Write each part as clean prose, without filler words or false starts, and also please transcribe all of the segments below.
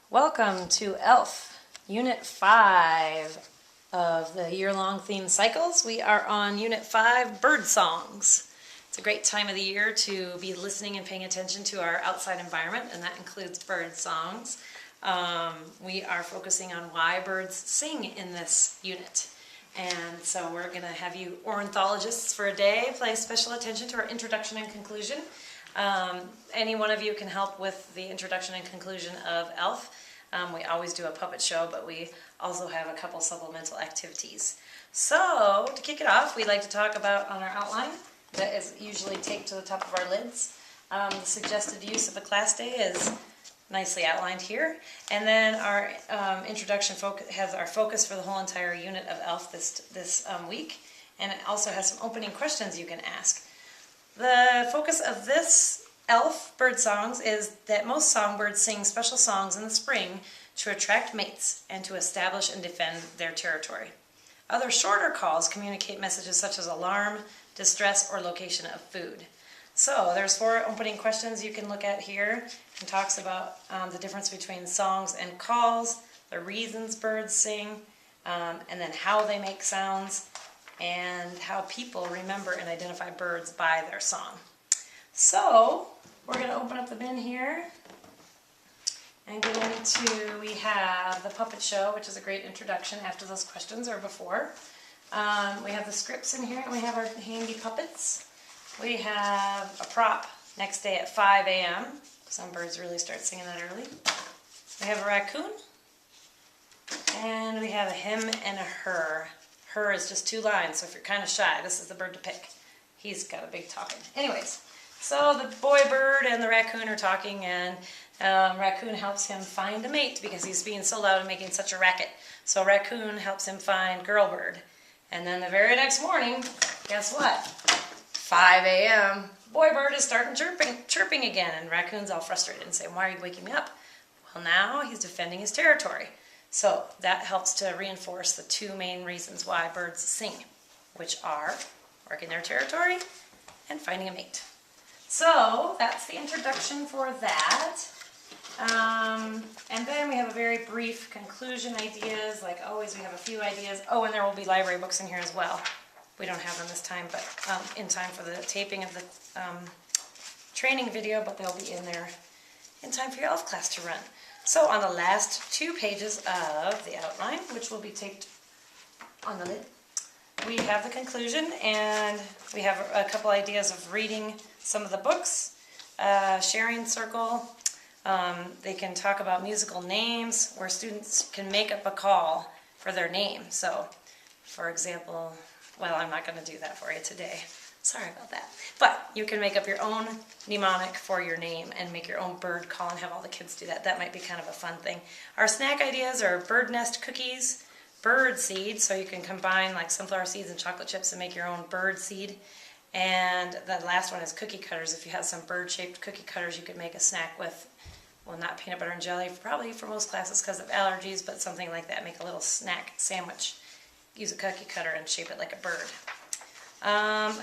Welcome to ELF, Unit 5 of the year-long theme cycles. We are on Unit 5, Bird Songs. It's a great time of the year to be listening and paying attention to our outside environment, and that includes bird songs. We are focusing on why birds sing in this unit. And so we're going to have you ornithologists for a day pay special attention to our introduction and conclusion. Any one of you can help with the introduction and conclusion of ELF. We always do a puppet show, but we also have a couple supplemental activities. So, to kick it off, we'd like to talk about on our outline that is usually taped to the top of our lids. The suggested use of a class day is nicely outlined here. And then our introduction has our focus for the whole entire unit of ELF this week. And it also has some opening questions you can ask. The focus of this ELF bird songs is that most songbirds sing special songs in the spring to attract mates and to establish and defend their territory. Other shorter calls communicate messages such as alarm, distress, or location of food. So there's 4 opening questions you can look at here. It talks about the difference between songs and calls, the reasons birds sing, and then how they make sounds, and how people remember and identify birds by their song. So, we're going to open up the bin here and get into, we have the puppet show, which is a great introduction after those questions or before. We have the scripts in here, and we have our handy puppets. We have a prop next day at 5 a.m. Some birds really start singing that early. We have a raccoon, and we have a him and a her. Her is just 2 lines, so if you're kind of shy, this is the bird to pick. He's got a big talking. Anyways, so the boy bird and the raccoon are talking, and raccoon helps him find a mate because he's being so loud and making such a racket. So raccoon helps him find girl bird. And then the very next morning, guess what? 5 a.m., boy bird is starting chirping again, and raccoon's all frustrated and saying, "Why are you waking me up?" Well, now he's defending his territory. So that helps to reinforce the 2 main reasons why birds sing, which are working their territory and finding a mate. So that's the introduction for that. And then we have a very brief conclusion ideas. Like always, we have a few ideas. Oh, and there will be library books in here as well. We don't have them this time, but in time for the taping of the training video, but they'll be in there in time for your ELF class to run. So on the last 2 pages of the outline, which will be taped on the lid, we have the conclusion, and we have a couple ideas of reading some of the books. Sharing circle, they can talk about musical names where students can make up a call for their name. So, for example, well, I'm not going to do that for you today. Sorry about that. But you can make up your own mnemonic for your name and make your own bird call and have all the kids do that. That might be kind of a fun thing. Our snack ideas are bird nest cookies, bird seed, so you can combine like sunflower seeds and chocolate chips and make your own bird seed. And the last one is cookie cutters. If you have some bird-shaped cookie cutters, you could make a snack with, well, not peanut butter and jelly, probably for most classes because of allergies, but something like that. Make a little snack sandwich. Use a cookie cutter and shape it like a bird.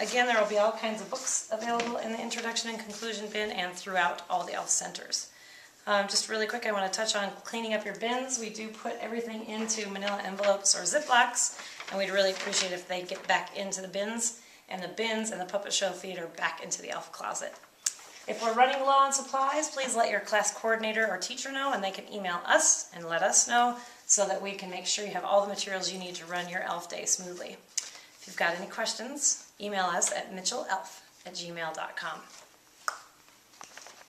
Again, there will be all kinds of books available in the introduction and conclusion bin and throughout all the ELF centers. Just really quick, I want to touch on cleaning up your bins. We do put everything into manila envelopes or Ziplocs, and we'd really appreciate if they get back into the bins and the puppet show theater back into the ELF closet. If we're running low on supplies, please let your class coordinator or teacher know, and they can email us and let us know so that we can make sure you have all the materials you need to run your ELF day smoothly. If you've got any questions, email us at mitchellelf@gmail.com.